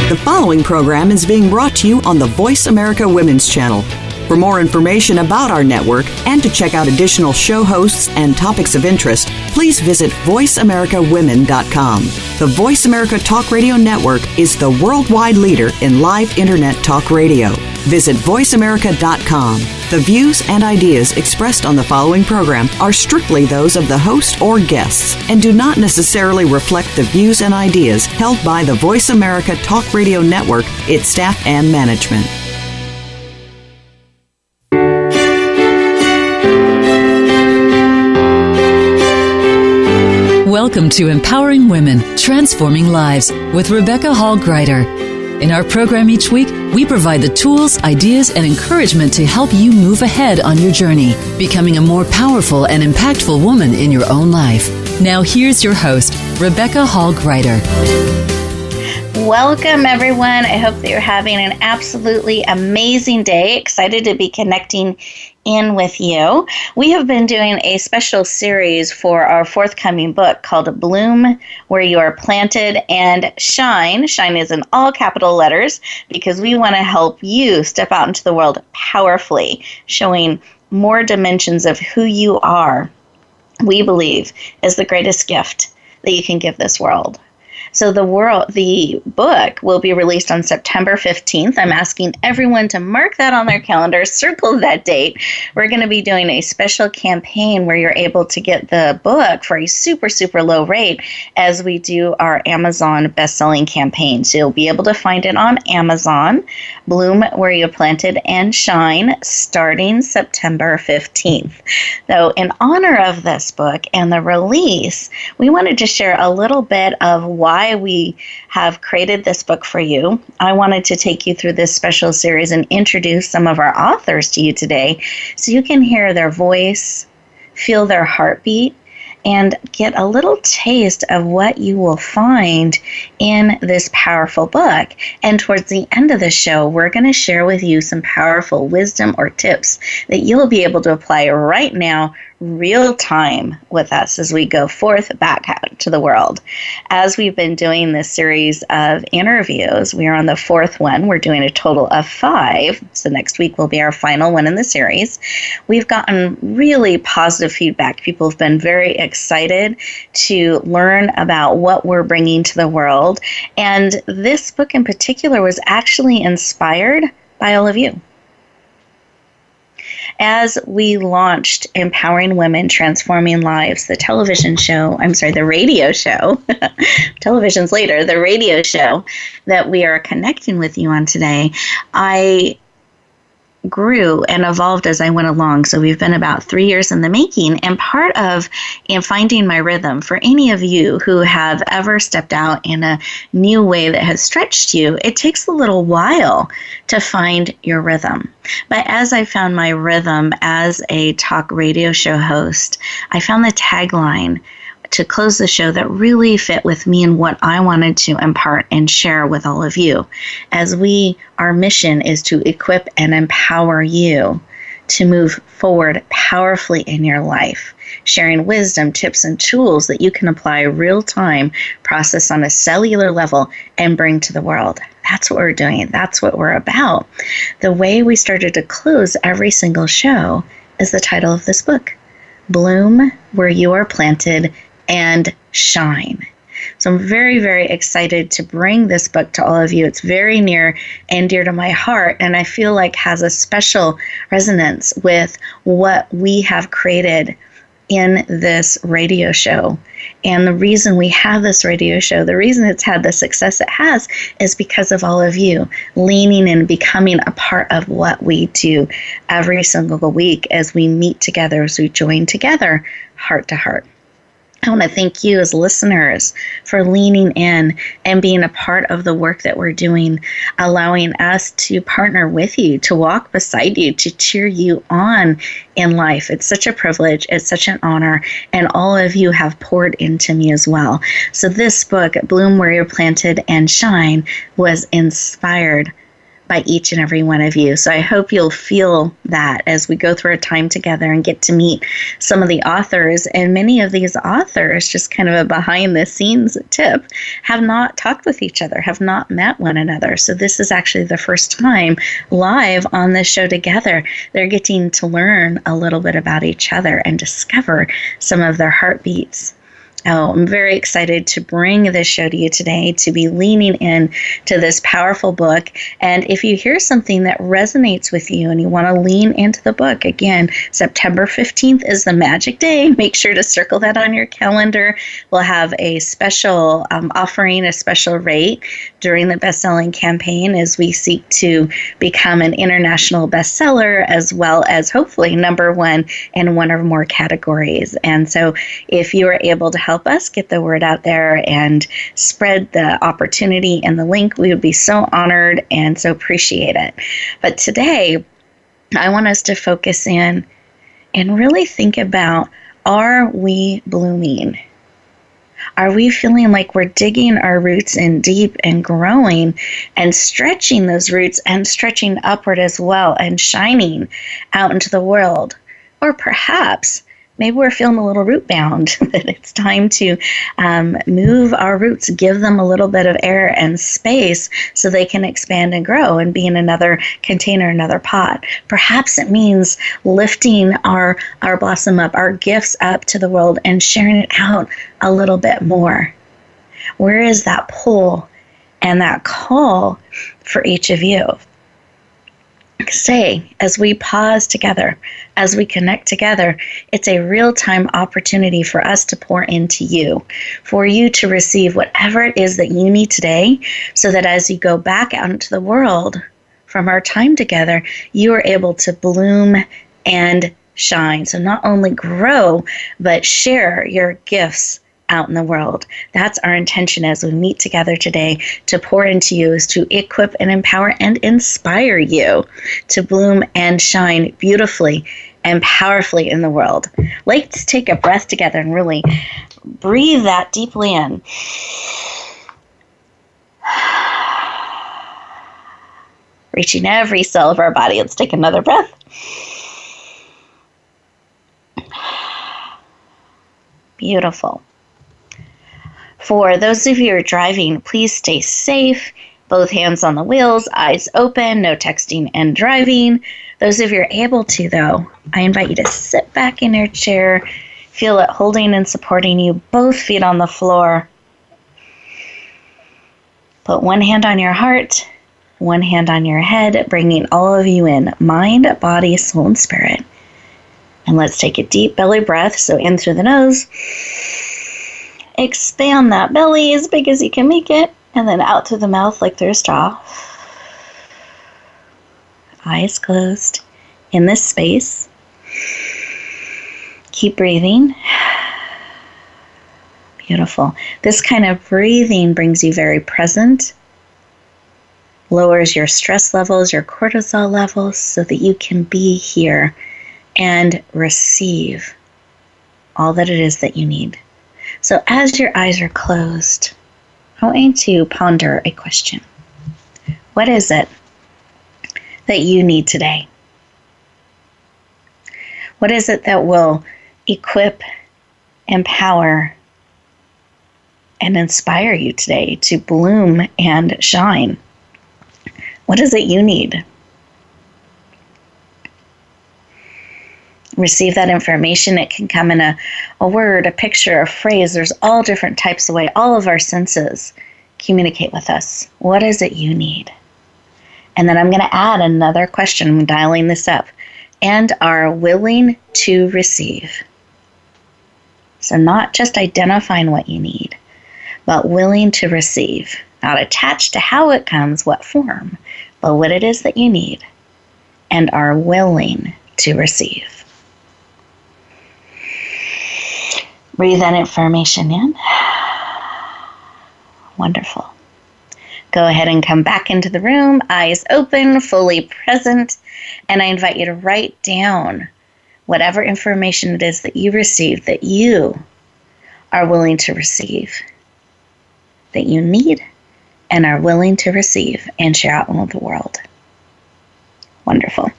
The following program is being brought to you on the Voice America Women's Channel. For more information about our network and to check out additional show hosts and topics of interest, please visit voiceamericawomen.com. The Voice America Talk Radio Network is the worldwide leader in live Internet talk radio. Visit voiceamerica.com. The views and ideas expressed on the following program are strictly those of the host or guests and do not necessarily reflect the views and ideas held by the Voice America Talk Radio Network, its staff, and management. Welcome to Empowering Women, Transforming Lives with Rebecca Hall Gruyter. In our program each week, we provide the tools, ideas, and encouragement to help you move ahead on your journey, becoming a more powerful and impactful woman in your own life. Now here's your host, Rebecca Hall Gruyter. Welcome, everyone. I hope that you're having an absolutely amazing day. Excited to be connecting in with you. We have been doing a special series for our forthcoming book called Bloom Where You Are Planted, and Shine. Shine is in all capital letters because we want to help you step out into the world powerfully, showing more dimensions of who you are, we believe, is the greatest gift that you can give this world. So the book will be released on September 15th. I'm asking everyone to mark that on their calendar, circle that date. We're going to be doing a special campaign where you're able to get the book for a super, super low rate as we do our Amazon best-selling campaign. So you'll be able to find it on Amazon, Bloom Where You Planted and Shine, starting September 15th. So in honor of this book and the release, we wanted to share a little bit of why we have created this book for you. I wanted to take you through this special series and introduce some of our authors to you today so you can hear their voice, feel their heartbeat, and get a little taste of what you will find in this powerful book. And towards the end of the show, we're going to share with you some powerful wisdom or tips that you'll be able to apply right now, real time, with us as we go forth back out to the world. As we've been doing this series of interviews, we are on the fourth one. We're doing a total of 5. So next week will be our final one in the series. We've gotten really positive feedback. People have been very excited to learn about what we're bringing to the world. And this book in particular was actually inspired by all of you. As we launched Empowering Women, Transforming Lives, the radio show, television's later, the radio show that we are connecting with you on today, I grew and evolved as I went along. So we've been about 3 years in the making, and part of finding my rhythm, for any of you who have ever stepped out in a new way that has stretched you, it takes a little while to find your rhythm. But as I found my rhythm as a talk radio show host, I found the tagline to close the show that really fit with me and what I wanted to impart and share with all of you. Our mission is to equip and empower you to move forward powerfully in your life, sharing wisdom, tips, and tools that you can apply real time, process on a cellular level, and bring to the world. That's what we're doing. That's what we're about. The way we started to close every single show is the title of this book, Bloom Where You Are Planted and Shine. So I'm very, very excited to bring this book to all of you. It's very near and dear to my heart, and I feel like has a special resonance with what we have created in this radio show. And the reason we have this radio show, the reason it's had the success it has, is because of all of you leaning and becoming a part of what we do every single week as we meet together, as we join together, heart to heart. I want to thank you as listeners for leaning in and being a part of the work that we're doing, allowing us to partner with you, to walk beside you, to cheer you on in life. It's such a privilege. It's such an honor. And all of you have poured into me as well. So this book, Bloom Where You're Planted and Shine, was inspired by each and every one of you. So I hope you'll feel that as we go through our time together and get to meet some of the authors. And many of these authors, just kind of a behind the scenes tip, have not talked with each other, have not met one another. So this is actually the first time live on this show together. They're getting to learn a little bit about each other and discover some of their heartbeats. Oh, I'm very excited to bring this show to you today, to be leaning in to this powerful book. And if you hear something that resonates with you and you want to lean into the book, again, September 15th is the magic day. Make sure to circle that on your calendar. We'll have a special offering, a special rate during the best-selling campaign as we seek to become an international bestseller, as well as hopefully #1 in one or more categories. And so if you are able to help us get the word out there and spread the opportunity and the link, we would be so honored and so appreciate it. But today, I want us to focus in and really think about, are we blooming? Are we feeling like we're digging our roots in deep and growing and stretching those roots and stretching upward as well and shining out into the world? Or perhaps maybe we're feeling a little root bound, that it's time to move our roots, give them a little bit of air and space so they can expand and grow and be in another container, another pot. Perhaps it means lifting our blossom up, our gifts up to the world and sharing it out a little bit more. Where is that pull and that call for each of you? Say, as we pause together, as we connect together, it's a real-time opportunity for us to pour into you, for you to receive whatever it is that you need today, so that as you go back out into the world from our time together, you are able to bloom and shine. So not only grow, but share your gifts out in the world. That's our intention as we meet together today, to pour into you, is to equip and empower and inspire you to bloom and shine beautifully and powerfully in the world. Let's take a breath together and really breathe that deeply in. Reaching every cell of our body. Let's take another breath. Beautiful. For those of you who are driving, please stay safe. Both hands on the wheels, eyes open, no texting and driving. Those of you who are able to, though, I invite you to sit back in your chair, feel it holding and supporting you, both feet on the floor. Put one hand on your heart, one hand on your head, bringing all of you in, mind, body, soul, and spirit. And let's take a deep belly breath. So in through the nose. Expand that belly as big as you can make it, and then out through the mouth like through a straw. Eyes closed in this space. Keep breathing. Beautiful. This kind of breathing brings you very present, lowers your stress levels, your cortisol levels, so that you can be here and receive all that it is that you need. So as your eyes are closed, I want you to ponder a question. What is it that you need today? What is it that will equip, empower, and inspire you today to bloom and shine? What is it you need? Receive that information. It can come in a word, a picture, a phrase. There's all different types of ways. All of our senses communicate with us. What is it you need? And then I'm going to add another question. I'm dialing this up. And are willing to receive. So not just identifying what you need, but willing to receive. Not attached to how it comes, what form, but what it is that you need. And are willing to receive. Breathe that information in. Wonderful. Go ahead and come back into the room, eyes open, fully present, and I invite you to write down whatever information it is that you received, that you are willing to receive, that you need and are willing to receive and share out in the world. Wonderful.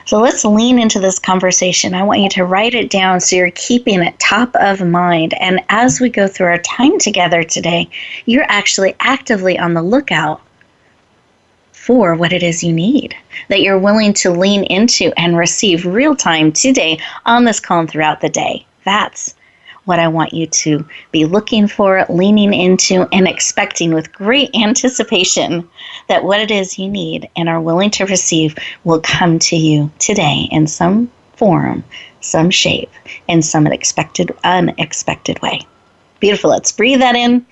So let's lean into this conversation. I want you to write it down so you're keeping it top of mind. And as we go through our time together today, you're actually actively on the lookout for what it is you need, that you're willing to lean into and receive real time today on this call and throughout the day. That's what I want you to be looking for, leaning into, and expecting with great anticipation that what it is you need and are willing to receive will come to you today in some form, some shape, in some unexpected way. Beautiful. Let's breathe that in.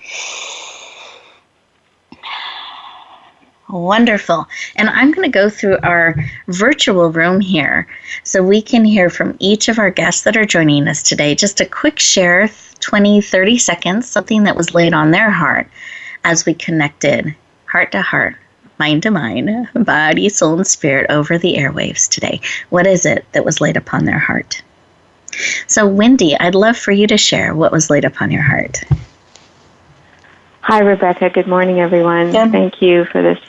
Wonderful. And I'm going to go through our virtual room here so we can hear from each of our guests that are joining us today. Just a quick share, 20, 30 seconds, something that was laid on their heart as we connected heart to heart, mind to mind, body, soul, and spirit over the airwaves today. What is it that was laid upon their heart? So, Wendy, I'd love for you to share what was laid upon your heart. Hi, Rebecca. Good morning, everyone. Good. Thank you for this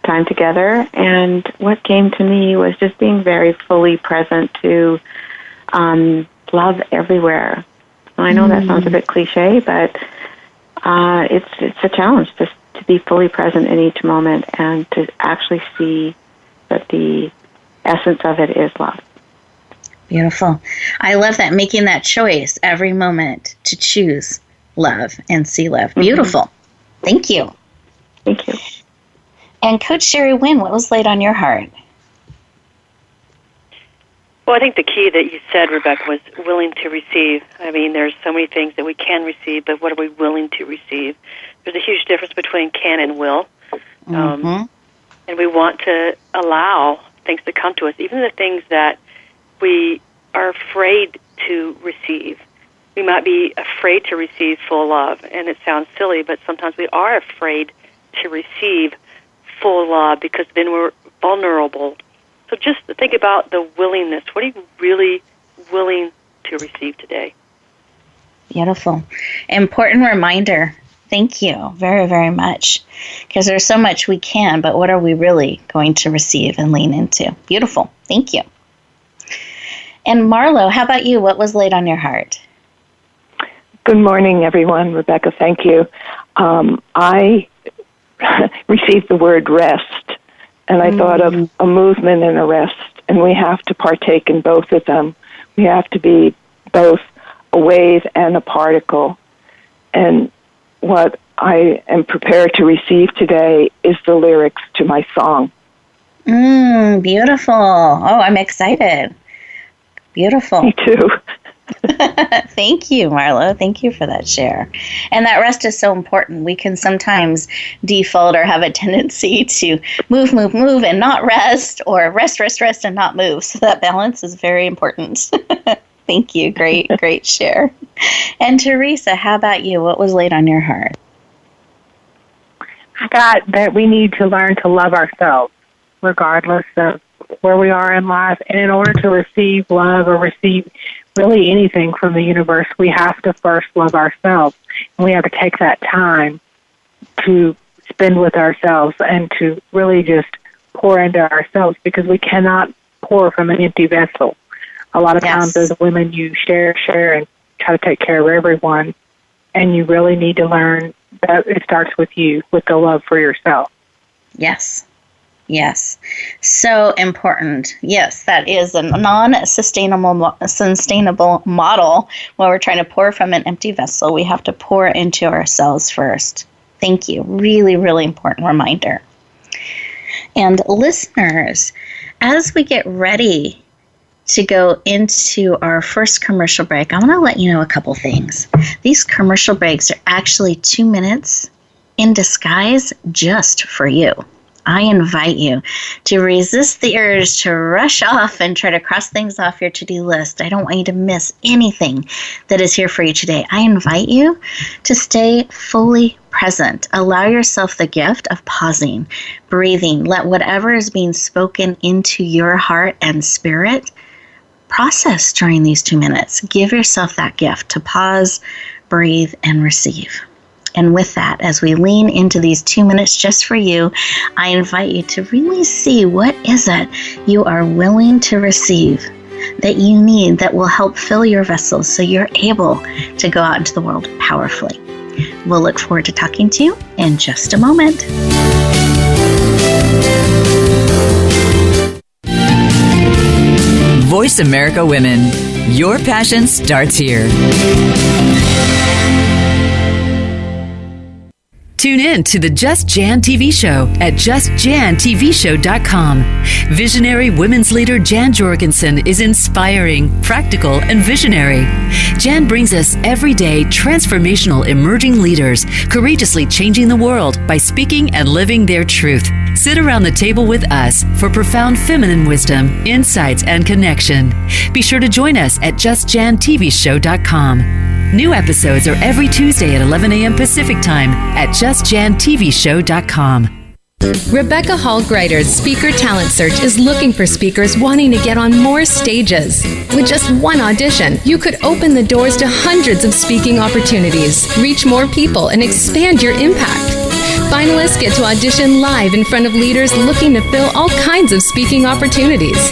time together. And what came to me was just being very fully present to love everywhere. And I know that sounds a bit cliche, but it's a challenge just to be fully present in each moment and to actually see that the essence of it is love. Beautiful. I love that, making that choice every moment to choose love and see love. Beautiful. Thank you. Thank you. And Coach Sherry Winn, what was laid on your heart? Well, I think the key that you said, Rebecca, was willing to receive. I mean, there's so many things that we can receive, but what are we willing to receive? There's a huge difference between can and will. And we want to allow things to come to us, even the things that we are afraid to receive. We might be afraid to receive full love, and it sounds silly, but sometimes we are afraid to receive full love because then we're vulnerable. So just think about the willingness. What are you really willing to receive today? Beautiful. Important reminder. Thank you very, very much. Because there's so much we can, but what are we really going to receive and lean into? Beautiful. Thank you. And Marlowe, how about you? What was laid on your heart? Good morning, everyone. Rebecca, thank you. I received the word rest, and I thought of a movement and a rest, and we have to partake in both of them. We have to be both a wave and a particle. And what I am prepared to receive today is the lyrics to my song. Beautiful. Oh, I'm excited. Beautiful. Me too. Thank you, Marlowe. Thank you for that share. And that rest is so important. We can sometimes default or have a tendency to move, and not rest, or rest, and not move. So that balance is very important. Thank you. Great share. And Teresa, how about you? What was laid on your heart? I got that we need to learn to love ourselves, regardless of where we are in life. And in order to receive love or receive really anything from the universe, we have to first love ourselves. And we have to take that time to spend with ourselves and to really just pour into ourselves, because we cannot pour from an empty vessel. A lot of times as women, you share, and try to take care of everyone. And you really need to learn that it starts with you, with the love for yourself. Yes. So important. Yes, that is a non-sustainable model. When we're trying to pour from an empty vessel, we have to pour into ourselves first. Thank you. Really, really important reminder. And listeners, as we get ready to go into our first commercial break, I want to let you know a couple things. These commercial breaks are actually 2 minutes in disguise just for you. I invite you to resist the urge to rush off and try to cross things off your to-do list. I don't want you to miss anything that is here for you today. I invite you to stay fully present. Allow yourself the gift of pausing, breathing. Let whatever is being spoken into your heart and spirit process during these 2 minutes. Give yourself that gift to pause, breathe, and receive. And with that, as we lean into these 2 minutes just for you, I invite you to really see what is it you are willing to receive that you need that will help fill your vessel so you're able to go out into the world powerfully. We'll look forward to talking to you in just a moment. Voice America Women. Your passion starts here. Tune in to the Just Jan TV show at justjantvshow.com. Visionary women's leader Jan Jorgensen is inspiring, practical, and visionary. Jan brings us everyday transformational emerging leaders, courageously changing the world by speaking and living their truth. Sit around the table with us for profound feminine wisdom, insights, and connection. Be sure to join us at justjantvshow.com. New episodes are every Tuesday at 11 a.m. Pacific Time at justjantvshow.com. Rebecca Hall Gruyter's Speaker Talent Search is looking for speakers wanting to get on more stages. With just one audition, you could open the doors to hundreds of speaking opportunities, reach more people, and expand your impact. Finalists get to audition live in front of leaders looking to fill all kinds of speaking opportunities.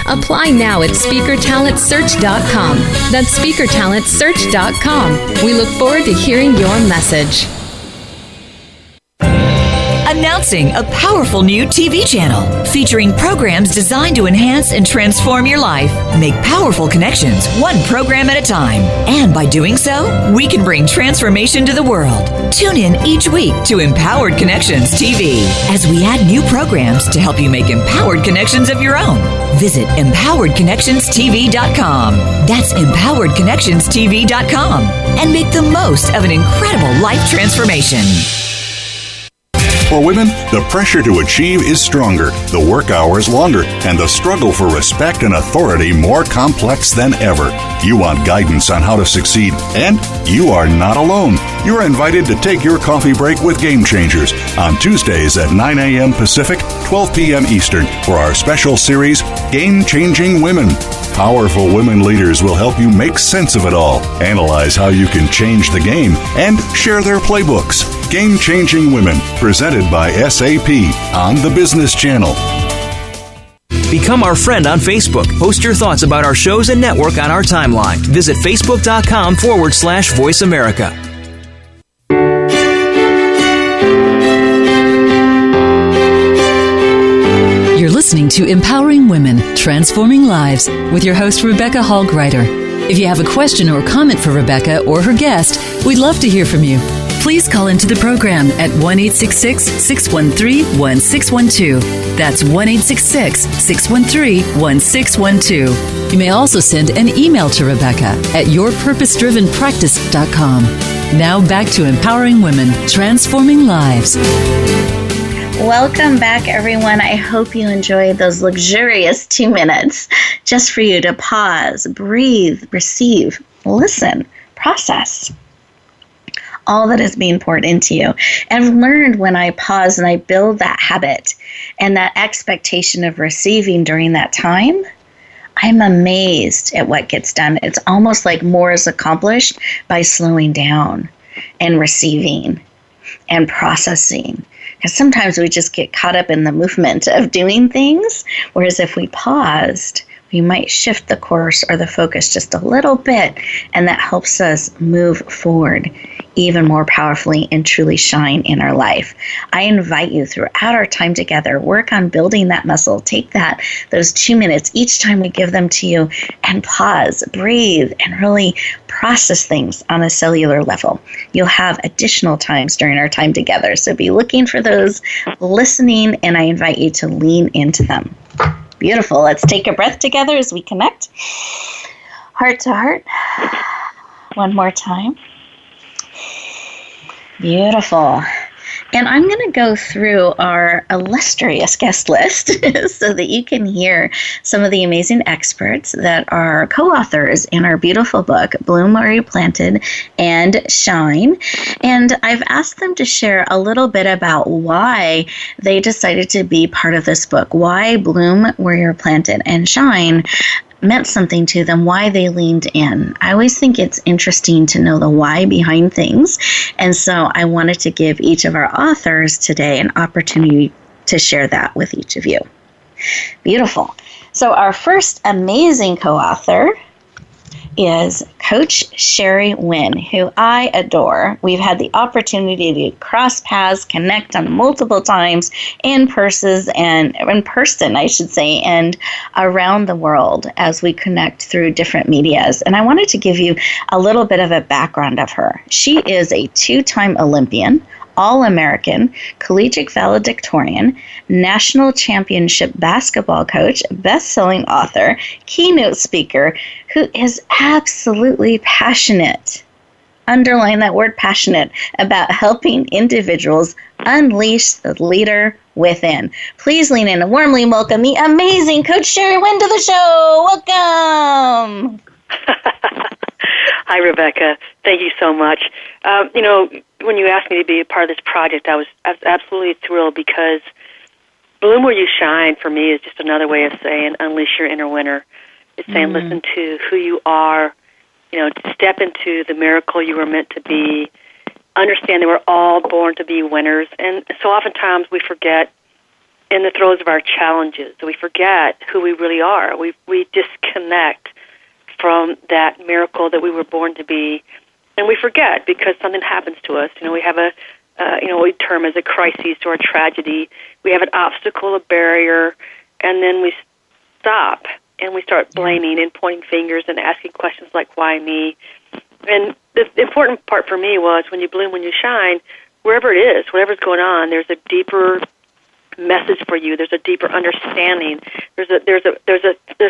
Apply now at SpeakerTalentSearch.com. That's SpeakerTalentSearch.com. We look forward to hearing your message. Announcing a powerful new TV channel featuring programs designed to enhance and transform your life. Make powerful connections, one program at a time. And by doing so, we can bring transformation to the world. Tune in each week to Empowered Connections TV as we add new programs to help you make empowered connections of your own. Visit EmpoweredConnectionsTV.com. That's EmpoweredConnectionsTV.com. And make the most of an incredible life transformation. For women, the pressure to achieve is stronger, the work hours longer, and the struggle for respect and authority more complex than ever. You want guidance on how to succeed, and you are not alone. You're invited to take your coffee break with Game Changers on Tuesdays at 9 a.m. Pacific, 12 p.m. Eastern for our special series, Game Changing Women. Powerful women leaders will help you make sense of it all, analyze how you can change the game, and share their playbooks. Game Changing Women, presented by SAP on the Business Channel. Become our friend on Facebook. Post your thoughts about our shows and network on our timeline. Visit Facebook.com/Voice America. You're listening to Empowering Women, Transforming Lives with your host, Rebecca Hall Gruyter. If you have a question or comment for Rebecca or her guest, we'd love to hear from you. Please call into the program at 1-866-613-1612. That's 1-866-613-1612. You may also send an email to Rebecca at yourpurposedrivenpractice.com. Now back to Empowering Women, Transforming Lives. Welcome back, everyone. I hope you enjoyed those luxurious 2 minutes just for you to pause, breathe, receive, listen, process all that is being poured into you. And I've learned when I pause and I build that habit and that expectation of receiving during that time, I'm amazed at what gets done. It's almost like more is accomplished by slowing down and receiving and processing. Because sometimes we just get caught up in the movement of doing things, whereas if we paused, we might shift the course or the focus just a little bit, and that helps us move forward even more powerfully and truly shine in our life. I invite you throughout our time together, work on building that muscle. Take those 2 minutes each time we give them to you and pause, breathe, and really process things on a cellular level. You'll have additional times during our time together, so be looking for those, listening, and I invite you to lean into them. Beautiful. Let's take a breath together as we connect. Heart to heart. One more time. Beautiful. And I'm going to go through our illustrious guest list so that you can hear some of the amazing experts that are co-authors in our beautiful book, Bloom Where You're Planted and Shine. And I've asked them to share a little bit about why they decided to be part of this book, why Bloom Where You're Planted and Shine meant something to them, why they leaned in. I always think it's interesting to know the why behind things. And so I wanted to give each of our authors today an opportunity to share that with each of you. Beautiful. So our first amazing co-author is Coach Sherry Winn, who I adore. We've had the opportunity to cross paths, connect on multiple times in person, and around the world as we connect through different medias. And I wanted to give you a little bit of a background of her. She is a 2-time Olympian, All-American, collegiate valedictorian, national championship basketball coach, best-selling author, keynote speaker, who is absolutely passionate, underline that word passionate, about helping individuals unleash the leader within. Please lean in and warmly welcome the amazing Coach Sherry Winn to the show. Welcome. Hi, Rebecca. Thank you so much. When you asked me to be a part of this project, I was absolutely thrilled, because Bloom Where You Shine for me is just another way of saying unleash your inner winner. It's saying listen to who you are, step into the miracle you were meant to be, understand that we're all born to be winners. And so oftentimes we forget in the throes of our challenges, we forget who we really are. We disconnect from that miracle that we were born to be. And we forget because something happens to us. We have what we term as a crisis or a tragedy. We have an obstacle, a barrier, and then we stop and we start blaming and pointing fingers and asking questions like, why me? And the important part for me was when you bloom, when you shine, wherever it is, whatever's going on, there's a deeper message for you. There's a deeper understanding. There's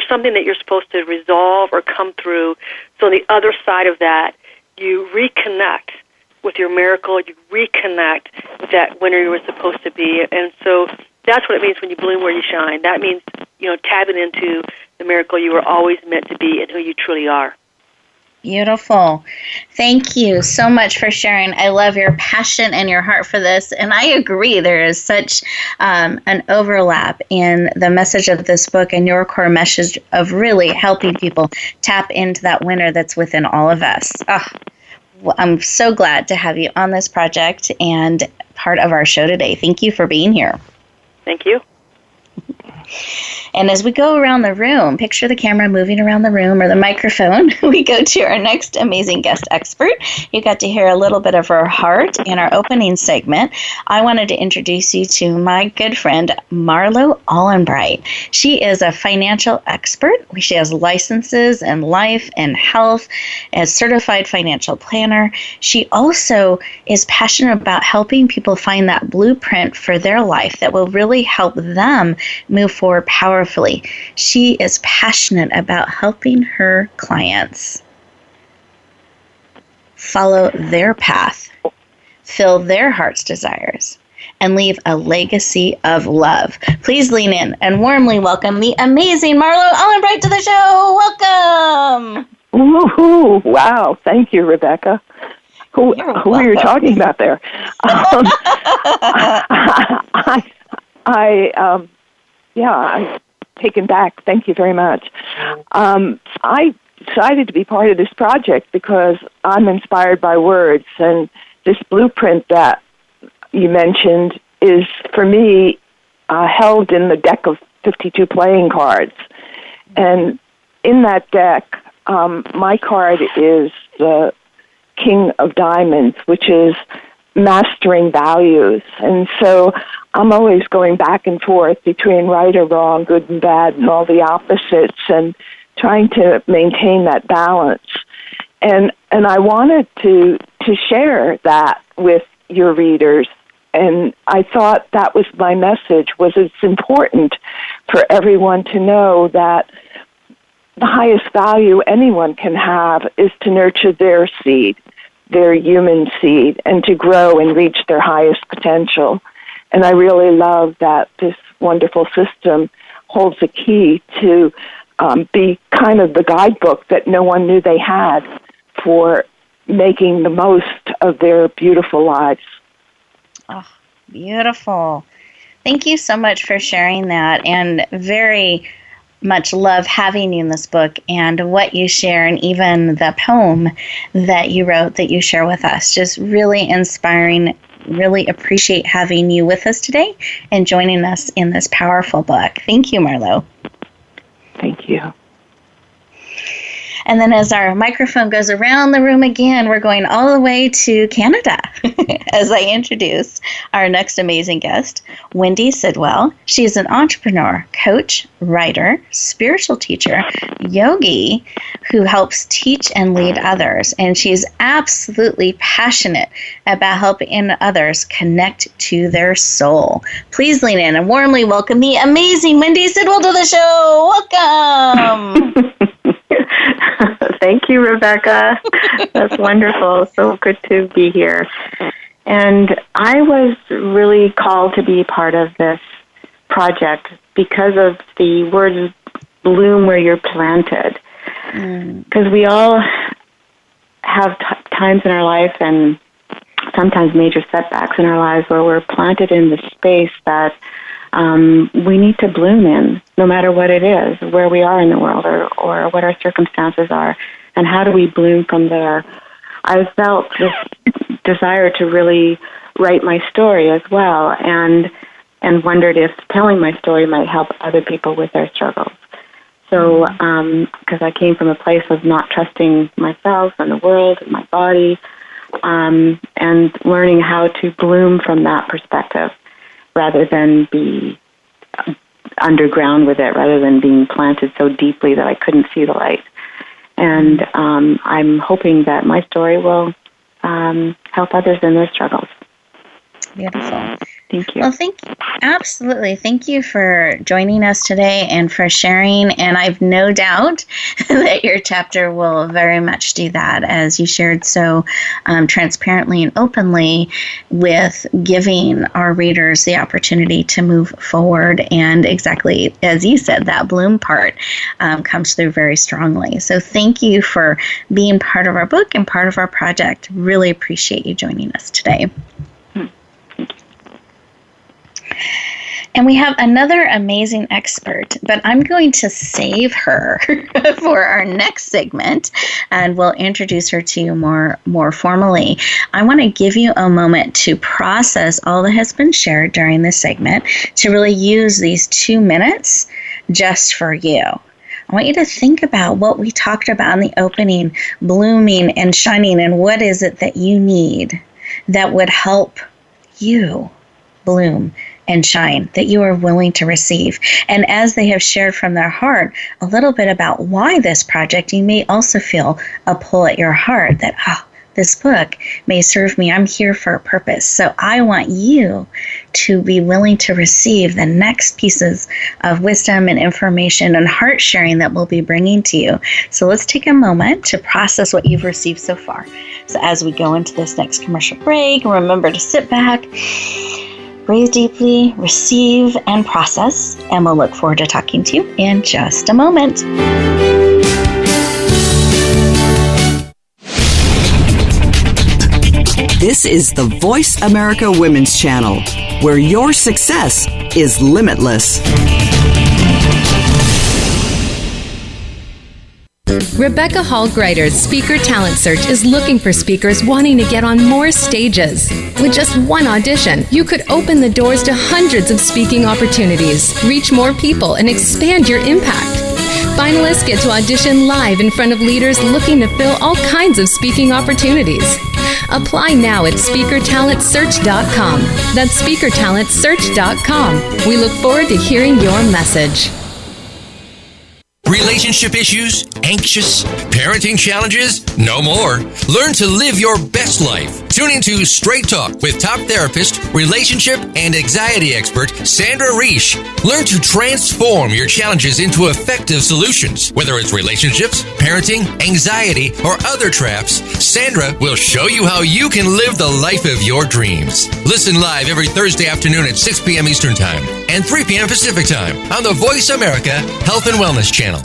something that you're supposed to resolve or come through. So on the other side of that, you reconnect with your miracle. You reconnect with that winner you were supposed to be. And so that's what it means when you bloom where you shine. That means, tapping into the miracle you were always meant to be and who you truly are. Beautiful. Thank you so much for sharing. I love your passion and your heart for this. And I agree, there is such an overlap in the message of this book and your core message of really helping people tap into that winner that's within all of us. I'm so glad to have you on this project and part of our show today. Thank you for being here. Thank you. And as we go around the room, picture the camera moving around the room or the microphone, we go to our next amazing guest expert. You got to hear a little bit of her heart in our opening segment. I wanted to introduce you to my good friend, Marlowe Allenbright. She is a financial expert. She has licenses in life and health as certified financial planner. She also is passionate about helping people find that blueprint for their life that will really help them move forward powerfully. She is passionate about helping her clients follow their path, fill their heart's desires, and leave a legacy of love. Please lean in and warmly welcome the amazing Marlowe Allenbright to the show. Welcome. Woo-hoo. Wow. Thank you, Rebecca. Who are you talking about there? I'm taken back. Thank you very much. I decided to be part of this project because I'm inspired by words, and this blueprint that you mentioned is, for me, held in the deck of 52 playing cards. And in that deck, my card is the King of Diamonds, which is mastering values. And so I'm always going back and forth between right or wrong, good and bad, and all the opposites, and trying to maintain that balance. And I wanted to share that with your readers. And I thought that was my message, was it's important for everyone to know that the highest value anyone can have is to nurture their seed, their human seed, and to grow and reach their highest potential. And I really love that this wonderful system holds a key to be kind of the guidebook that no one knew they had for making the most of their beautiful lives. Oh, beautiful. Thank you so much for sharing that, and very much love having you in this book and what you share, and even the poem that you wrote that you share with us. Just really inspiring. Really appreciate having you with us today and joining us in this powerful book. Thank you, Marlowe. Thank you. And then as our microphone goes around the room again, we're going all the way to Canada as I introduce our next amazing guest, Wendy Sidwell. She's an entrepreneur, coach, writer, spiritual teacher, yogi who helps teach and lead others. And she's absolutely passionate about helping others connect to their soul. Please lean in and warmly welcome the amazing Wendy Sidwell to the show. Welcome. Thank you, Rebecca. That's wonderful. So good to be here. And I was really called to be part of this project because of the words bloom where you're planted. Because we all have times in our life and sometimes major setbacks in our lives where we're planted in the space that we need to bloom in, no matter what it is, where we are in the world or what our circumstances are, and how do we bloom from there. I felt this desire to really write my story as well, and wondered if telling my story might help other people with their struggles. So, because I came from a place of not trusting myself and the world and my body, and learning how to bloom from that perspective, rather than be underground with it, rather than being planted so deeply that I couldn't see the light. And I'm hoping that my story will help others in their struggles. Beautiful. Thank you. Well, absolutely. Thank you for joining us today and for sharing. And I've no doubt that your chapter will very much do that, as you shared so transparently and openly with giving our readers the opportunity to move forward. And exactly as you said, that bloom part comes through very strongly. So thank you for being part of our book and part of our project. Really appreciate you joining us today. And we have another amazing expert, but I'm going to save her for our next segment, and we'll introduce her to you more formally. I want to give you a moment to process all that has been shared during this segment, to really use these 2 minutes just for you. I want you to think about what we talked about in the opening, blooming and shining, and what is it that you need that would help you bloom and shine, that you are willing to receive. And as they have shared from their heart a little bit about why this project, you may also feel a pull at your heart that, this book may serve me. I'm here for a purpose. So I want you to be willing to receive the next pieces of wisdom and information and heart sharing that we'll be bringing to you. So let's take a moment to process what you've received so far. So as we go into this next commercial break, remember to sit back, breathe deeply, receive, and process, and we'll look forward to talking to you in just a moment. This is the Voice America Women's Channel, where your success is limitless. Rebecca Hall Gruyter's Speaker Talent Search is looking for speakers wanting to get on more stages. With just one audition, you could open the doors to hundreds of speaking opportunities, reach more people, and expand your impact. Finalists get to audition live in front of leaders looking to fill all kinds of speaking opportunities. Apply now at SpeakerTalentSearch.com. That's SpeakerTalentSearch.com. We look forward to hearing your message. Relationship issues? Anxious? Parenting challenges? No more. Learn to live your best life. Tune into Straight Talk with top therapist, relationship, and anxiety expert Sandra Reese. Learn to transform your challenges into effective solutions. Whether it's relationships, parenting, anxiety, or other traps, Sandra will show you how you can live the life of your dreams. Listen live every Thursday afternoon at 6 p.m. Eastern Time and 3 p.m. Pacific Time on the Voice America Health and Wellness Channel.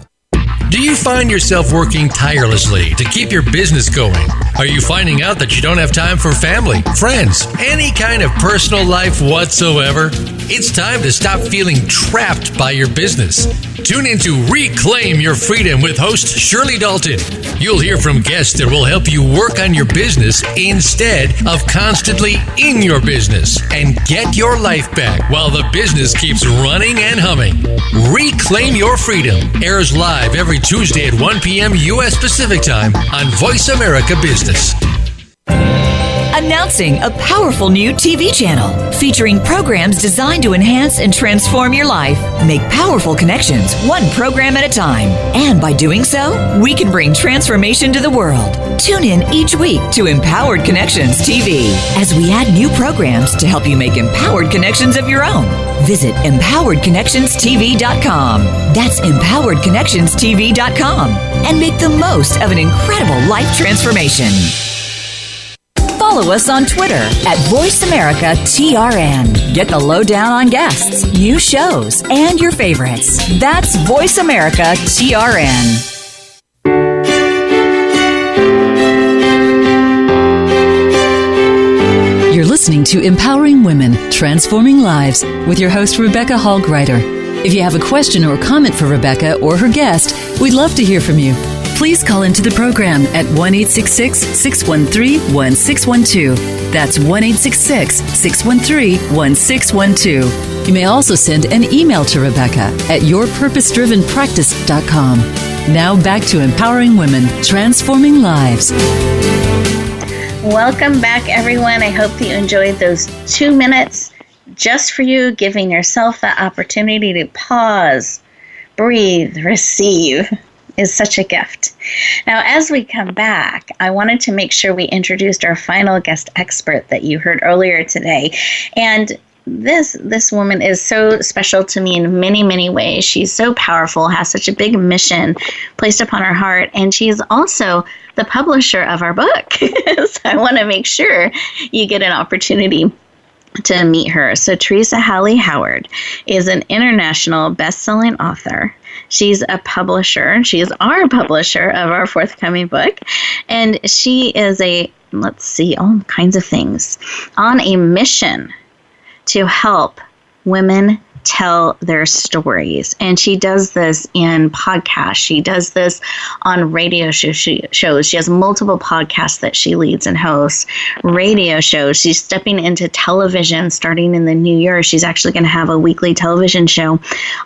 Do you find yourself working tirelessly to keep your business going? Are you finding out that you don't have time for family, friends, any kind of personal life whatsoever? It's time to stop feeling trapped by your business. Tune in to Reclaim Your Freedom with host Shirley Dalton. You'll hear from guests that will help you work on your business instead of constantly in your business, and get your life back while the business keeps running and humming. Reclaim Your Freedom airs live every Tuesday at 1 p.m. U.S. Pacific Time on Voice America Business. Announcing a powerful new TV channel featuring programs designed to enhance and transform your life. Make powerful connections, one program at a time. And by doing so, we can bring transformation to the world. Tune in each week to Empowered Connections TV as we add new programs to help you make empowered connections of your own. Visit empoweredconnectionstv.com. That's empoweredconnectionstv.com. And make the most of an incredible life transformation. Follow us on Twitter at VoiceAmericaTRN. Get the lowdown on guests, new shows, and your favorites. That's VoiceAmericaTRN. You're listening to Empowering Women, Transforming Lives with your host, Rebecca Hall Gruyter. If you have a question or comment for Rebecca or her guest, we'd love to hear from you. Please call into the program at 1-866-613-1612. That's 1-866-613-1612. You may also send an email to Rebecca at yourpurposedrivenpractice.com. Now back to Empowering Women, Transforming Lives. Welcome back, everyone. I hope that you enjoyed those 2 minutes just for you, giving yourself the opportunity to pause, breathe, receive. Is such a gift. Now, as we come back, I wanted to make sure we introduced our final guest expert that you heard earlier today. And this woman is so special to me in many, many ways. She's so powerful, has such a big mission placed upon her heart, and she's also the publisher of our book. So I want to make sure you get an opportunity to meet her. So Teresa Hawley Howard is an international best-selling author. She's a publisher. She is our publisher of our forthcoming book. And she is all kinds of things, on a mission to help women tell their stories. And she does this in podcasts. She does this on radio shows. She has multiple podcasts that she leads and hosts, radio shows. She's stepping into television starting in the new year. She's actually going to have a weekly television show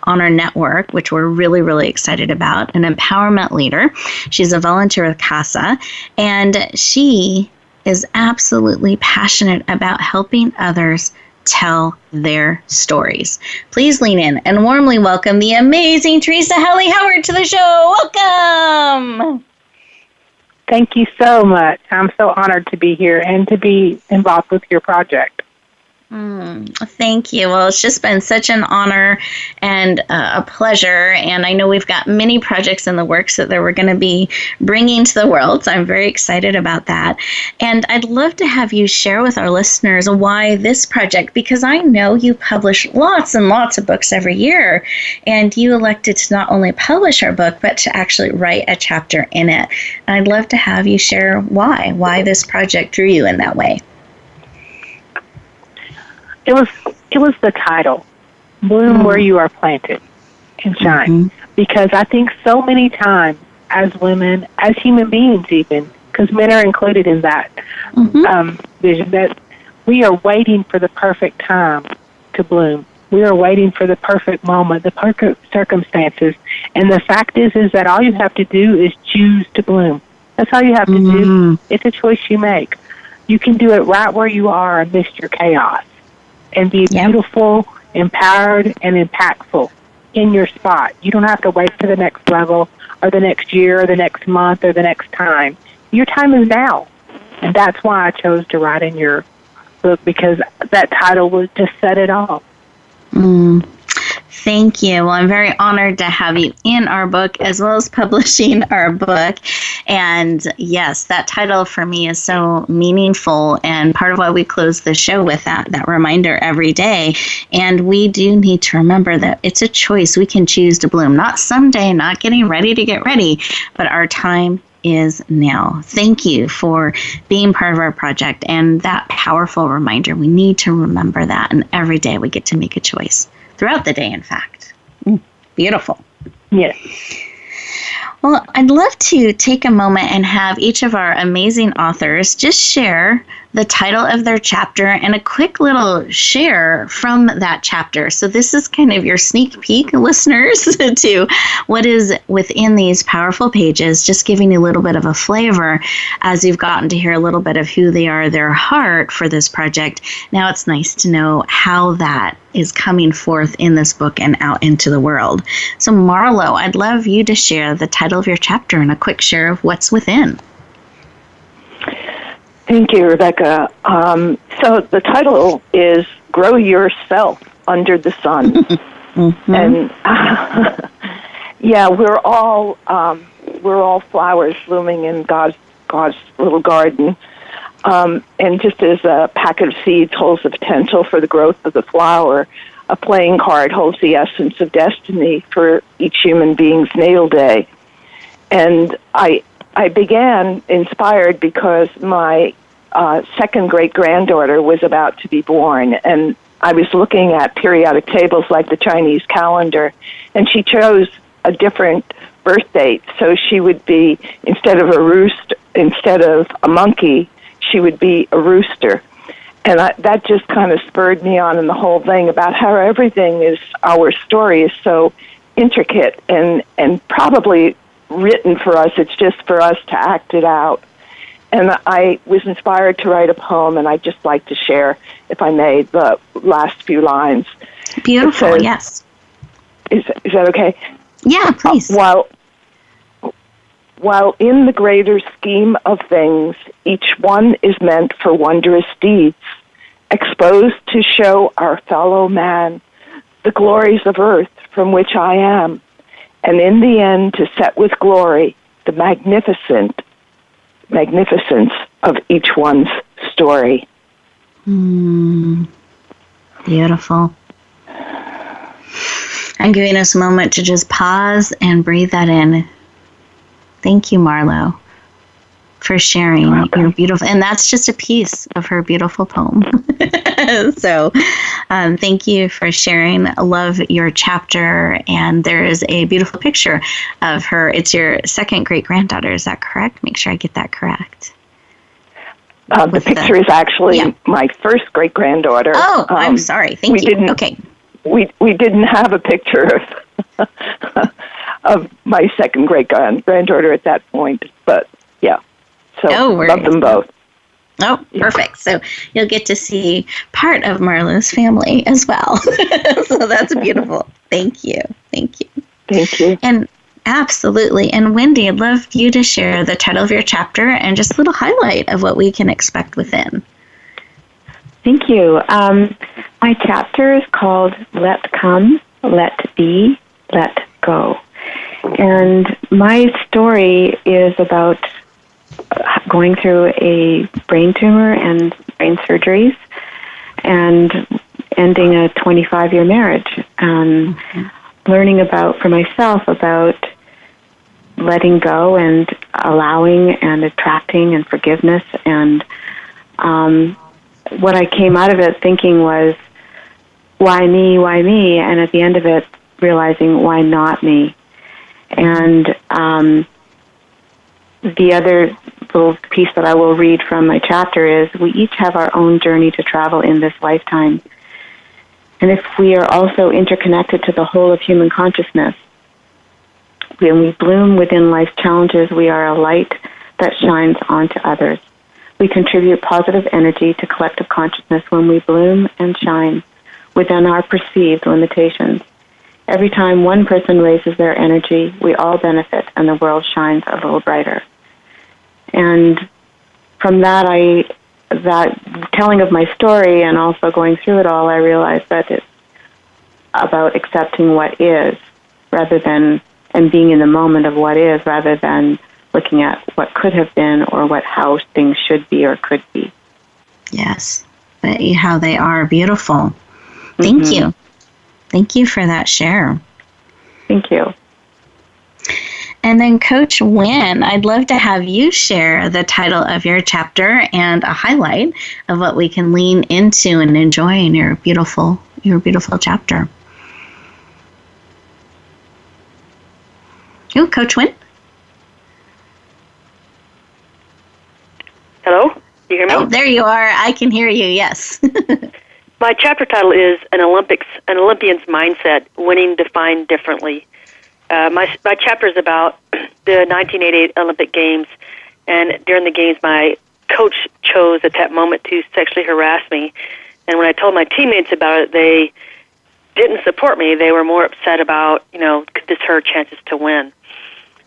on our network, which we're really, really excited about. An empowerment leader. She's a volunteer with CASA, and she is absolutely passionate about helping others tell their stories. Please lean in and warmly welcome the amazing Teresa Hawley Howard to the show. Welcome. Thank you so much. I'm so honored to be here and to be involved with your project. Thank you. Well, it's just been such an honor and a pleasure. And I know we've got many projects in the works that we're going to be bringing to the world. So I'm very excited about that. And I'd love to have you share with our listeners why this project, because I know you publish lots and lots of books every year. And you elected to not only publish our book, but to actually write a chapter in it. And I'd love to have you share why this project drew you in that way. It was the title, Bloom Where You Are Planted and Shine. Because I think so many times as women, as human beings even, because men are included in that vision, that we are waiting for the perfect time to bloom. We are waiting for the perfect moment, the perfect circumstances. And the fact is that all you have to do is choose to bloom. That's all you have to do. It's a choice you make. You can do it right where you are amidst your chaos, and be beautiful, empowered, and impactful in your spot. You don't have to wait for the next level or the next year or the next month or the next time. Your time is now. And that's why I chose to write in your book, because that title was just set it all. Thank you. Well, I'm very honored to have you in our book as well as publishing our book. And yes, that title for me is so meaningful, and part of why we close the show with that reminder every day. And we do need to remember that it's a choice. We can choose to bloom, not someday, not getting ready to get ready, but our time is now. Thank you for being part of our project and that powerful reminder. We need to remember that, and every day we get to make a choice. Throughout the day, in fact. Beautiful. Yes. Well, I'd love to take a moment and have each of our amazing authors just share the title of their chapter and a quick little share from that chapter. So this is kind of your sneak peek, listeners, to what is within these powerful pages, just giving you a little bit of a flavor as you've gotten to hear a little bit of who they are, their heart for this project. Now it's nice to know how that is coming forth in this book and out into the world. So Marlowe, I'd love you to share the title of your chapter and a quick share of what's within. Thank you, Rebecca. So the title is Grow Yourself Under the Sun. Mm-hmm. And yeah, we're all flowers blooming in God's little garden. And just as a packet of seeds holds the potential for the growth of the flower, a playing card holds the essence of destiny for each human being's natal day. And I began inspired because my second great-granddaughter was about to be born, and I was looking at periodic tables like the Chinese calendar, and she chose a different birth date. So she would be, instead of a monkey, she would be a rooster. And that just kind of spurred me on in the whole thing about how our story is so intricate and probably written for us. It's just for us to act it out. And I was inspired to write a poem, and I'd just like to share, if I may, the last few lines. Beautiful, says, yes. Is that okay? Yeah, please. While in the greater scheme of things, each one is meant for wondrous deeds, exposed to show our fellow man the glories of earth from which I am, and in the end to set with glory the magnificence of each one's story. Beautiful. I'm giving us a moment to just pause and breathe that in. Thank you, Marlowe, for sharing your beautiful, and that's just a piece of her beautiful poem. So thank you for sharing. I love your chapter, and there is a beautiful picture of her. It's your second great-granddaughter, is that correct? Make sure I get that correct. The picture is actually my first great-granddaughter. Oh, I'm sorry. Thank you. Okay. We didn't have a picture of my second great-granddaughter at that point, but yeah. So love them both. Oh, perfect. So you'll get to see part of Marlowe's family as well. So that's beautiful. Thank you. Thank you. Thank you. And absolutely. And Wendy, I'd love you to share the title of your chapter and just a little highlight of what we can expect within. Thank you. My chapter is called Let Come, Let Be, Let Go. And my story is about going through a brain tumor and brain surgeries and ending a 25-year marriage. Learning for myself about letting go and allowing and attracting and forgiveness. And what I came out of it thinking was, why me, why me? And at the end of it, realizing, why not me? And the other little piece that I will read from my chapter is, we each have our own journey to travel in this lifetime. And if we are also interconnected to the whole of human consciousness, when we bloom within life's challenges, we are a light that shines onto others. We contribute positive energy to collective consciousness when we bloom and shine within our perceived limitations. Every time one person raises their energy, we all benefit and the world shines a little brighter. And from that telling of my story and also going through it all, I realized that it's about accepting what is and being in the moment of what is rather than looking at what could have been or how things should be or could be. Yes, but how they are beautiful. Thank you. Thank you for that share. Thank you. And then Coach Winn, I'd love to have you share the title of your chapter and a highlight of what we can lean into and enjoy in your beautiful chapter. Oh, Coach Winn? Hello? You hear me? Oh, there you are. I can hear you, yes. My chapter title is An Olympian's Mindset, Winning Defined Differently. My chapter is about the 1988 Olympic Games, and during the games, my coach chose at that moment to sexually harass me. And when I told my teammates about it, they didn't support me. They were more upset about, could this hurt chances to win?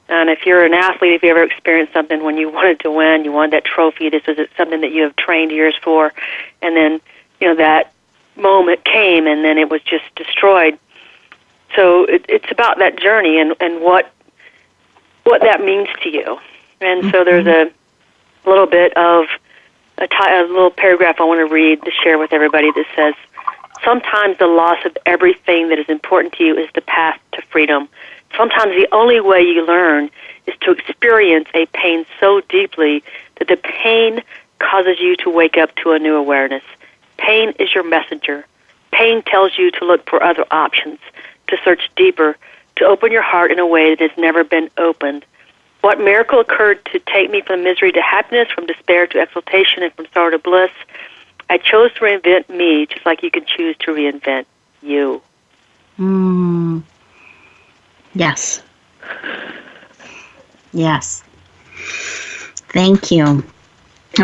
And if you're an athlete, if you ever experienced something when you wanted to win, you wanted that trophy, this was something that you have trained years for, and then, that moment came and then it was just destroyed. So it's about that journey and what that means to you. And so there's a little bit of a little paragraph I want to read to share with everybody that says, sometimes the loss of everything that is important to you is the path to freedom. Sometimes the only way you learn is to experience a pain so deeply that the pain causes you to wake up to a new awareness. Pain is your messenger. Pain tells you to look for other options, to search deeper, to open your heart in a way that has never been opened. What miracle occurred to take me from misery to happiness, from despair to exaltation, and from sorrow to bliss? I chose to reinvent me, just like you can choose to reinvent you. Yes. Yes. Thank you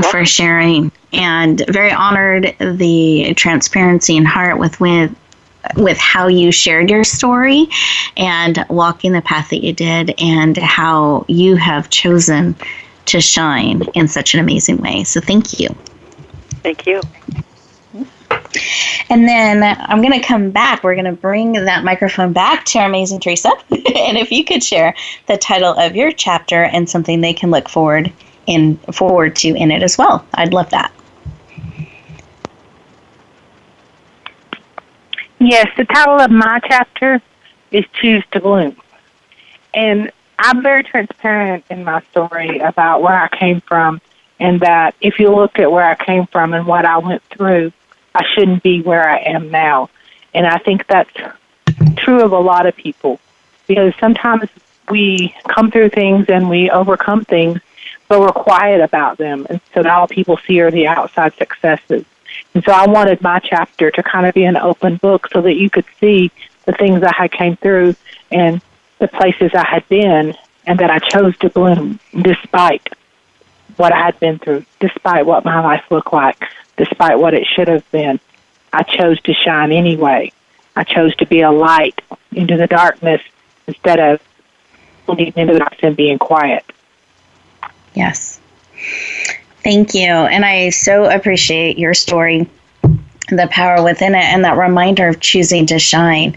for sharing, and very honored the transparency and heart with how you shared your story and walking the path that you did and how you have chosen to shine in such an amazing way. So thank you. Thank you. And then I'm going to come back. We're going to bring that microphone back to our amazing Teresa. And if you could share the title of your chapter and something they can look forward to in it as well. I'd love that. Yes, the title of my chapter is Choose to Bloom. And I'm very transparent in my story about where I came from, and that if you look at where I came from and what I went through, I shouldn't be where I am now. And I think that's true of a lot of people, because sometimes we come through things and we overcome things, but we're quiet about them. And so all people see are the outside successes. And so I wanted my chapter to kind of be an open book so that you could see the things I had came through and the places I had been, and that I chose to bloom despite what I had been through, despite what my life looked like, despite what it should have been. I chose to shine anyway. I chose to be a light into the darkness instead of leading into the darkness and being quiet. Yes. Thank you. And I so appreciate your story, the power within it, and that reminder of choosing to shine.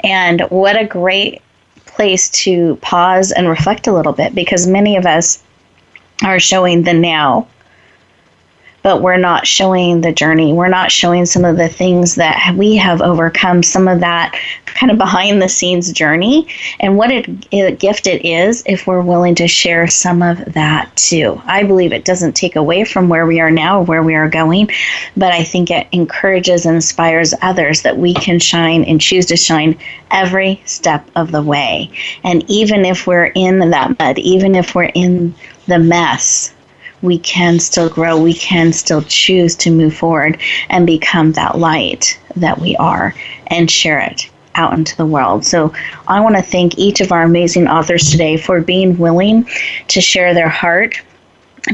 And what a great place to pause and reflect a little bit, because many of us are showing the now, but we're not showing the journey. We're not showing some of the things that we have overcome, some of that kind of behind the scenes journey, and what a gift it is if we're willing to share some of that too. I believe it doesn't take away from where we are now or where we are going, but I think it encourages and inspires others that we can shine and choose to shine every step of the way. And even if we're in that mud, even if we're in the mess, we can still grow, we can still choose to move forward and become that light that we are and share it out into the world. So I want to thank each of our amazing authors today for being willing to share their heart,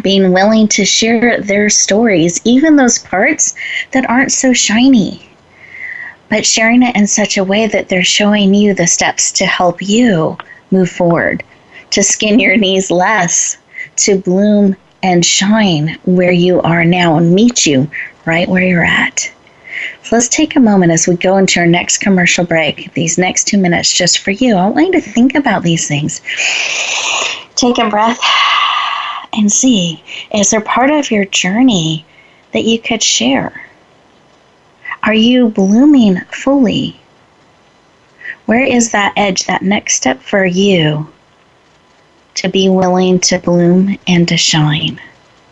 being willing to share their stories, even those parts that aren't so shiny, but sharing it in such a way that they're showing you the steps to help you move forward, to skin your knees less, to bloom and shine where you are now and meet you right where you're at. So let's take a moment as we go into our next commercial break, these next 2 minutes just for you. I want you to think about these things. Take a breath and see, is there part of your journey that you could share? Are you blooming fully? Where is that edge, that next step for you to be willing to bloom and to shine?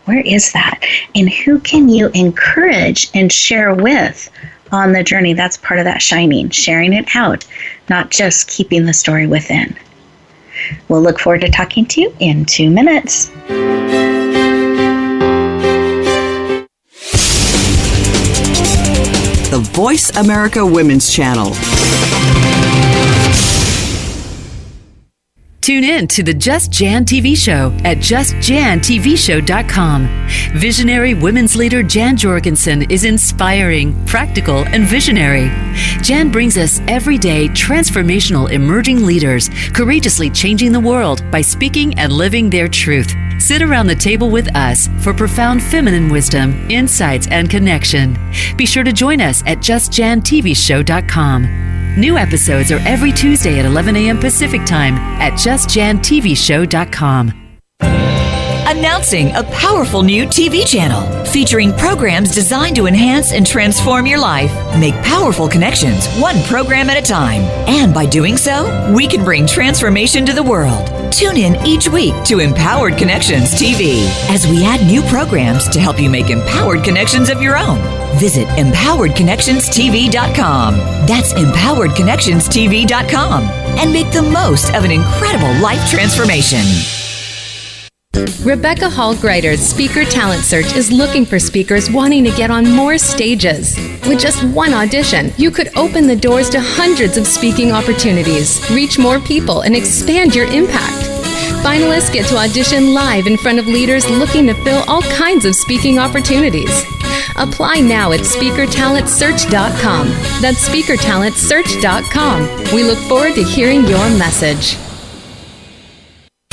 Where is that? And who can you encourage and share with on the journey? That's part of that shining, sharing it out, not just keeping the story within. We'll look forward to talking to you in 2 minutes. The Voice America Women's Channel. Tune in to the Just Jan TV show at justjantvshow.com. Visionary women's leader Jan Jorgensen is inspiring, practical, and visionary. Jan brings us everyday transformational emerging leaders, courageously changing the world by speaking and living their truth. Sit around the table with us for profound feminine wisdom, insights, and connection. Be sure to join us at justjantvshow.com. New episodes are every Tuesday at 11 a.m. Pacific Time at justjantvshow.com. Announcing a powerful new TV channel featuring programs designed to enhance and transform your life. Make powerful connections, one program at a time. And by doing so, we can bring transformation to the world. Tune in each week to Empowered Connections TV as we add new programs to help you make empowered connections of your own. Visit empoweredconnectionstv.com. That's empoweredconnectionstv.com. And make the most of an incredible life transformation. Rebecca Hall Gruyter's Speaker Talent Search is looking for speakers wanting to get on more stages. With just one audition, you could open the doors to hundreds of speaking opportunities, reach more people, and expand your impact. Finalists get to audition live in front of leaders looking to fill all kinds of speaking opportunities. Apply now at speakertalentsearch.com. That's speakertalentsearch.com. We look forward to hearing your message.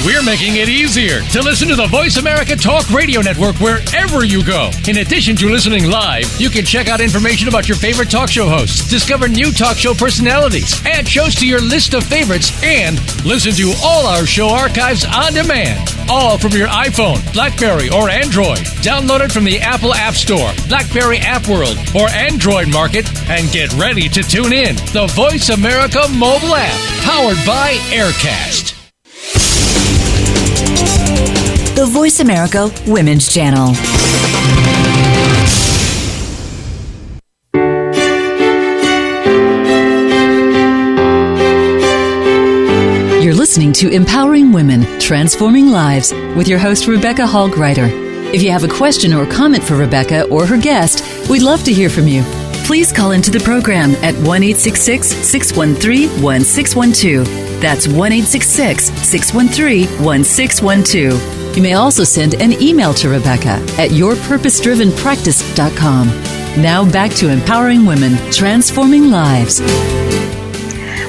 We're making it easier to listen to the Voice America Talk Radio Network wherever you go. In addition to listening live, you can check out information about your favorite talk show hosts, discover new talk show personalities, add shows to your list of favorites, and listen to all our show archives on demand. All from your iPhone, BlackBerry, or Android. Download it from the Apple App Store, BlackBerry App World, or Android Market, and get ready to tune in. The Voice America mobile app, powered by Aircast. The Voice America Women's Channel. You're listening to Empowering Women, Transforming Lives with your host, Rebecca Hall Gruyter. If you have a question or comment for Rebecca or her guest, we'd love to hear from you. Please call into the program at 1-866-613-1612. That's 1-866-613-1612. You may also send an email to Rebecca at yourpurposedrivenpractice.com. Now back to Empowering Women, Transforming Lives.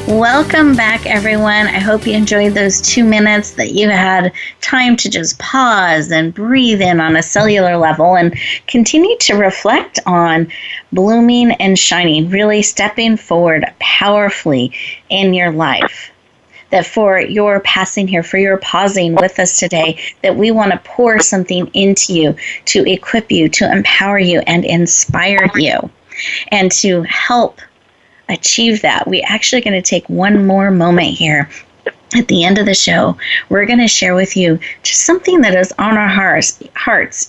Welcome back, everyone. I hope you enjoyed those 2 minutes that you had time to just pause and breathe in on a cellular level and continue to reflect on blooming and shining, really stepping forward powerfully in your life. That for your passing here, for your pausing with us today, that we want to pour something into you to equip you, to empower you, and inspire you, and to help achieve that. We're actually going to take one more moment here. At the end of the show, we're going to share with you just something that is on our hearts,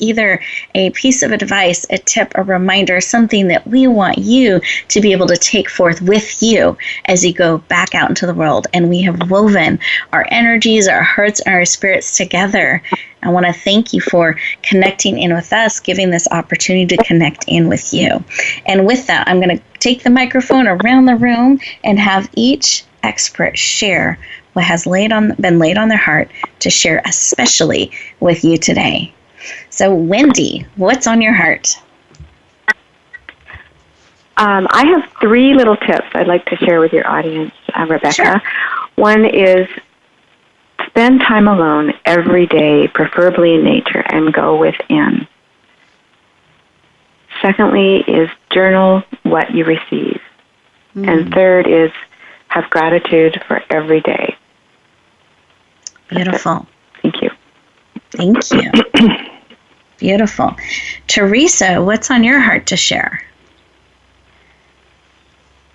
either a piece of advice, a tip, a reminder, something that we want you to be able to take forth with you as you go back out into the world. And we have woven our energies, our hearts, and our spirits together. I want to thank you for connecting in with us, giving this opportunity to connect in with you. And with that, I'm going to take the microphone around the room and have each expert share what has been laid on their heart to share especially with you today. So, Wendy, what's on your heart? I have 3 little tips I'd like to share with your audience, Rebecca. Sure. One is spend time alone every day, preferably in nature, and go within. Secondly is journal what you receive. And third is have gratitude for every day. Beautiful. Thank you. Thank you. Beautiful. Teresa, what's on your heart to share?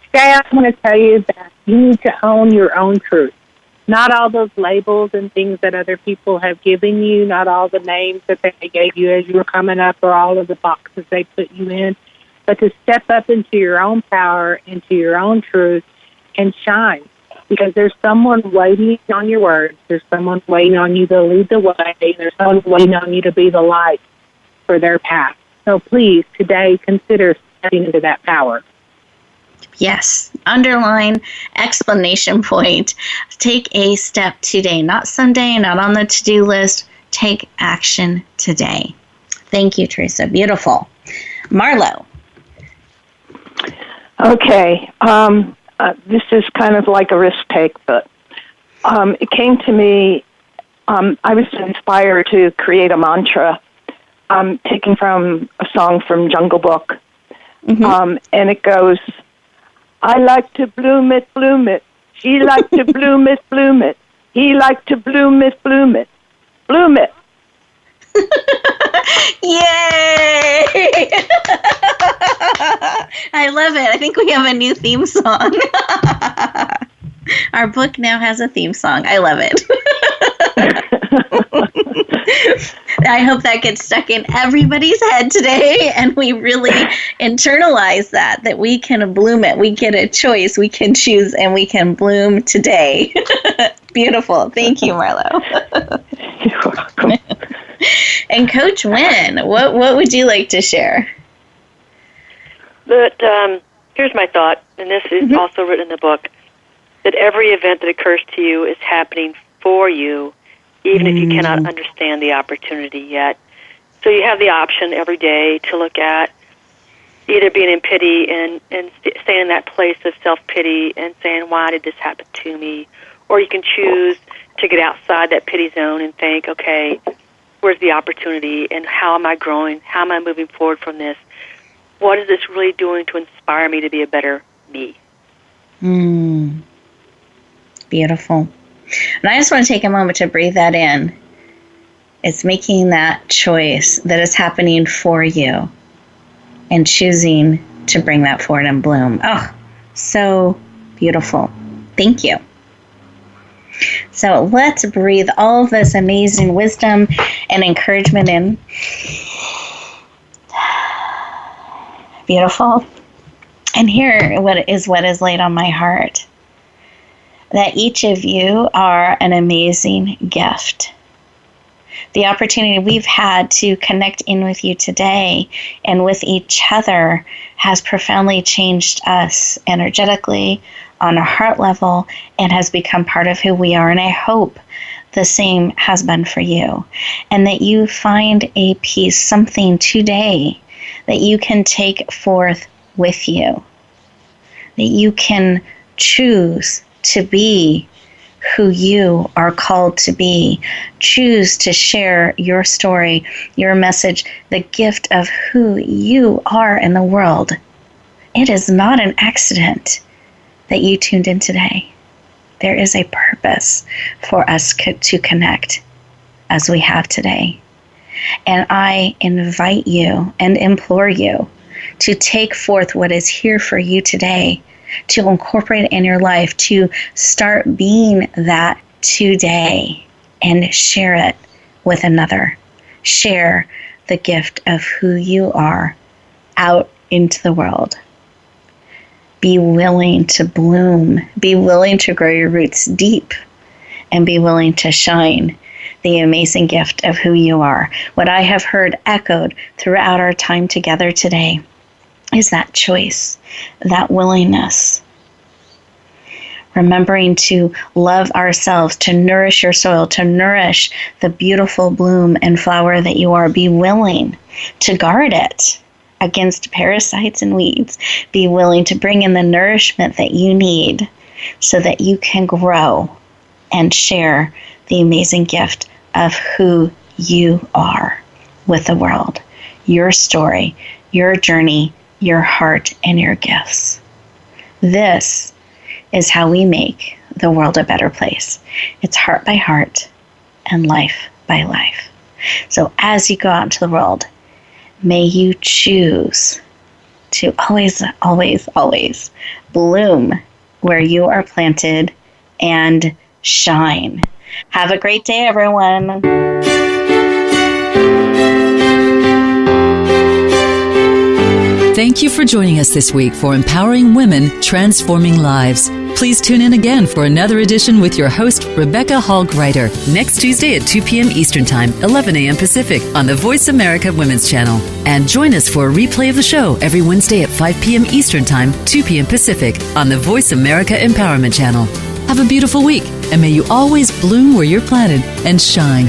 Today I want to tell you that you need to own your own truth. not all those labels and things that other people have given you, not all the names that they gave you as you were coming up or all of the boxes they put you in, but to step up into your own power, into your own truth, and shine. Because there's someone waiting on your words. There's someone waiting on you to lead the way. There's someone waiting on you to be the light for their path. So please, today, consider stepping into that power. Yes. Underline, explanation point. Take a step today. Not someday, not on the to-do list. Take action today. Thank you, Teresa. Beautiful. Marlowe. Okay. This is kind of like a risk take, but it came to me, I was inspired to create a mantra, taken from a song from Jungle Book. And it goes, I like to bloom it, bloom it. She like to bloom it, bloom it. He like to bloom it, bloom it. Bloom it. Yay! I love it. I think we have a new theme song. Our book now has a theme song. I love it. I hope that gets stuck in everybody's head today, and we really internalize that we can bloom it. We get a choice. We can choose, and we can bloom today. Beautiful. Thank you, Marlowe. You're welcome. And Coach Winn, what would you like to share? But here's my thought, and this is also written in the book, that every event that occurs to you is happening for you, even if you cannot understand the opportunity yet. So you have the option every day to look at either being in pity and staying in that place of self-pity and saying, why did this happen to me? Or you can choose to get outside that pity zone and think, okay, where's the opportunity and how am I growing? How am I moving forward from this? What is this really doing to inspire me to be a better me? Beautiful. And I just want to take a moment to breathe that in. It's making that choice that is happening for you and choosing to bring that forward and bloom. Oh, so beautiful. Thank you. So let's breathe all of this amazing wisdom and encouragement in. Beautiful. And here what is laid on my heart. That each of you are an amazing gift. The opportunity we've had to connect in with you today and with each other has profoundly changed us energetically, on a heart level, and has become part of who we are. And I hope the same has been for you. And that you find a piece, something today that you can take forth with you. That you can choose to be who you are called to be. Choose to share your story, your message, the gift of who you are in the world. It is not an accident that you tuned in today. There is a purpose for us to connect as we have today. And I invite you and implore you to take forth what is here for you today, to incorporate it in your life, to start being that today and share it with another. Share the gift of who you are out into the world. Be willing to bloom. Be willing to grow your roots deep and be willing to shine the amazing gift of who you are. What I have heard echoed throughout our time together today is that choice, that willingness. Remembering to love ourselves, to nourish your soil, to nourish the beautiful bloom and flower that you are. Be willing to guard it against parasites and weeds. Be willing to bring in the nourishment that you need so that you can grow and share the amazing gift of who you are with the world. Your story, your journey, your heart, and your gifts. This is how we make the world a better place. It's heart by heart and life by life. So as you go out into the world, may you choose to always, always, always bloom where you are planted and shine. Have a great day, everyone. Thank you for joining us this week for Empowering Women, Transforming Lives. Please tune in again for another edition with your host, Rebecca Hall Gruyter, next Tuesday at 2 p.m. Eastern Time, 11 a.m. Pacific on the Voice America Women's Channel. And join us for a replay of the show every Wednesday at 5 p.m. Eastern Time, 2 p.m. Pacific on the Voice America Empowerment Channel. Have a beautiful week, and may you always bloom where you're planted and shine.